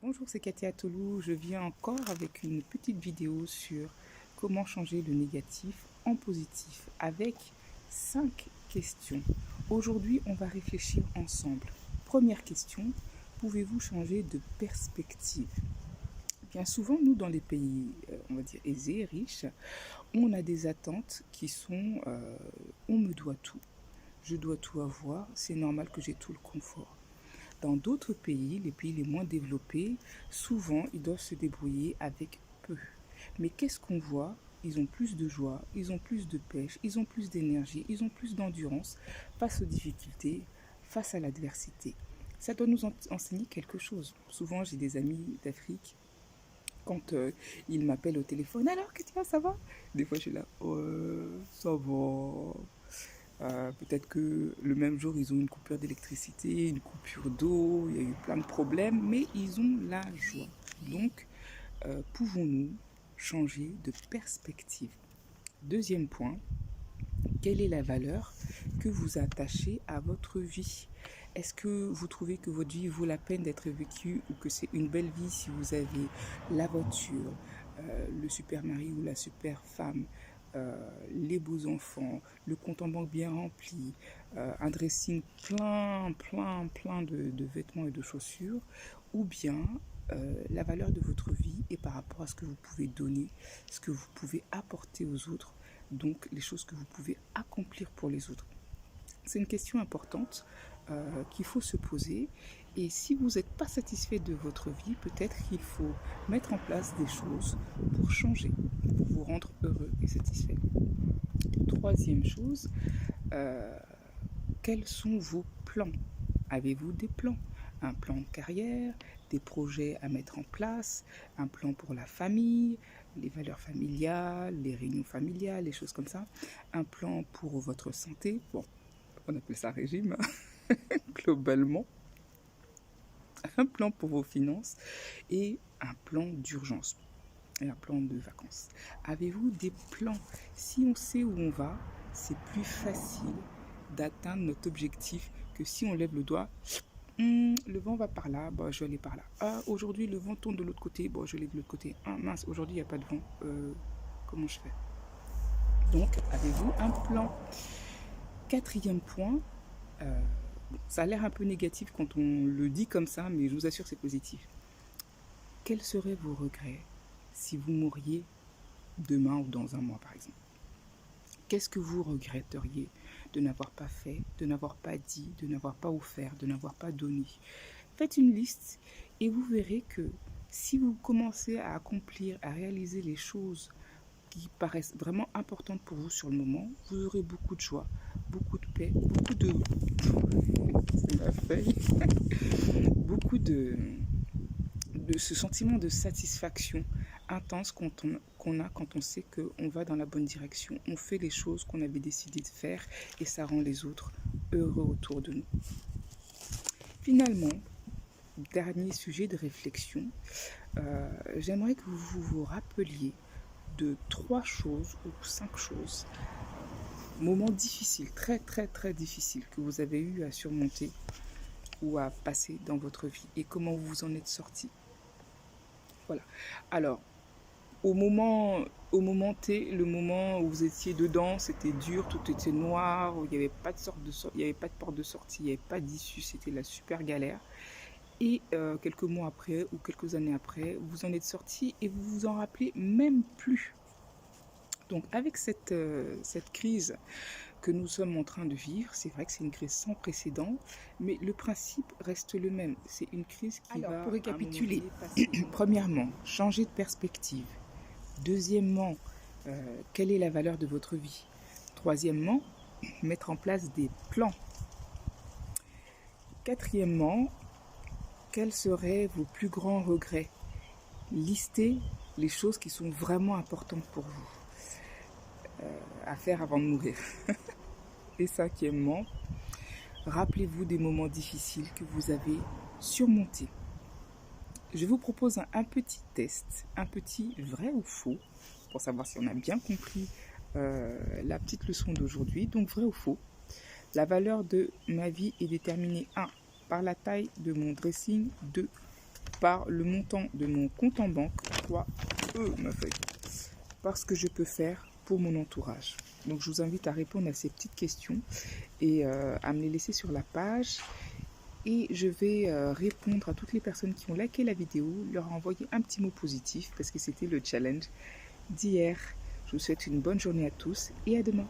Bonjour, c'est Katia Tolou. Je viens encore avec une petite vidéo sur comment changer le négatif en positif avec 5 questions. Aujourd'hui, on va réfléchir ensemble. Première question, pouvez-vous changer de perspective? Bien souvent, nous, dans les pays, on va dire, aisés, riches, on a des attentes qui sont on me doit tout. Je dois tout avoir, c'est normal que j'ai tout le confort. Dans d'autres pays, les pays les moins développés, souvent, ils doivent se débrouiller avec peu. Mais qu'est-ce qu'on voit? Ils ont plus de joie, ils ont plus de pêche, ils ont plus d'énergie, ils ont plus d'endurance face aux difficultés, face à l'adversité. Ça doit nous enseigner quelque chose. Souvent, j'ai des amis d'Afrique, quand ils m'appellent au téléphone, alors que tu vas, ça va? Des fois, je suis là, ouais, ça va. Peut-être que le même jour, ils ont une coupure d'électricité, une coupure d'eau, il y a eu plein de problèmes, mais ils ont la joie. Donc, pouvons-nous changer de perspective? Deuxième point, quelle est la valeur que vous attachez à votre vie? Est-ce que vous trouvez que votre vie vaut la peine d'être vécue ou que c'est une belle vie si vous avez la voiture, le super mari ou la super femme, les beaux enfants, le compte en banque bien rempli, un dressing plein de vêtements et de chaussures, ou bien la valeur de votre vie est par rapport à ce que vous pouvez donner, ce que vous pouvez apporter aux autres, donc les choses que vous pouvez accomplir pour les autres. C'est une question importante qu'il faut se poser. Et si vous n'êtes pas satisfait de votre vie, peut-être qu'il faut mettre en place des choses pour changer, pour vous rendre heureux et satisfait. Troisième chose, quels sont vos plans? Avez-vous des plans? Un plan de carrière, des projets à mettre en place, un plan pour la famille, les valeurs familiales, les réunions familiales, les choses comme ça, un plan pour votre santé, bon, on appelle ça régime, globalement, un plan pour vos finances et un plan d'urgence et un plan de vacances. Avez-vous des plans? Si on sait où on va, c'est plus facile d'atteindre notre objectif que si on lève le doigt. Le vent va par là, bah, je vais aller par là. Ah, aujourd'hui, le vent tourne de l'autre côté, bon, je vais aller de l'autre côté. Ah, mince, aujourd'hui, il n'y a pas de vent. Comment je fais? Donc, avez-vous un plan? Quatrième point, ça a l'air un peu négatif quand on le dit comme ça, mais je vous assure, c'est positif. Quels seraient vos regrets si vous mouriez demain ou dans un mois, par exemple? Qu'est-ce que vous regretteriez de n'avoir pas fait, de n'avoir pas dit, de n'avoir pas offert, de n'avoir pas donné? Faites une liste et vous verrez que si vous commencez à accomplir, à réaliser les choses qui paraissent vraiment importantes pour vous sur le moment, vous aurez beaucoup de joie, beaucoup de paix, beaucoup de... C'est ma feuille. Beaucoup de ce sentiment de satisfaction intense qu'on a quand on sait qu'on va dans la bonne direction. On fait les choses qu'on avait décidé de faire et ça rend les autres heureux autour de nous. Finalement, dernier sujet de réflexion, j'aimerais que vous vous rappeliez de 3 choses ou 5 choses, moments difficiles, très difficiles que vous avez eu à surmonter ou à passer dans votre vie et comment vous en êtes sorti. Voilà. Alors, au moment T, le moment où vous étiez dedans, c'était dur, tout était noir, il n'y avait pas de il n'y avait pas de porte de sortie, il n'y avait pas d'issue, c'était la super galère. Et quelques mois après ou quelques années après, vous en êtes sorti et vous vous en rappelez même plus. Donc avec cette crise que nous sommes en train de vivre, c'est vrai que c'est une crise sans précédent, mais le principe reste le même. C'est une crise qui va, pour récapituler, premièrement, changer de perspective. Deuxièmement, quelle est la valeur de votre vie? Troisièmement, mettre en place des plans. Quatrièmement, quels seraient vos plus grands regrets? Listez les choses qui sont vraiment importantes pour vous à faire avant de mourir. Et cinquièmement, rappelez-vous des moments difficiles que vous avez surmontés. Je vous propose un petit test, un petit vrai ou faux, pour savoir si on a bien compris la petite leçon d'aujourd'hui. Donc vrai ou faux, la valeur de ma vie est déterminée 1 par la taille de mon dressing, 2 par le montant de mon compte en banque, fois ma feuille, par ce que je peux faire pour mon entourage. Donc je vous invite à répondre à ces petites questions et à me les laisser sur la page. Et je vais répondre à toutes les personnes qui ont liké la vidéo, leur envoyer un petit mot positif parce que c'était le challenge d'hier. Je vous souhaite une bonne journée à tous et à demain.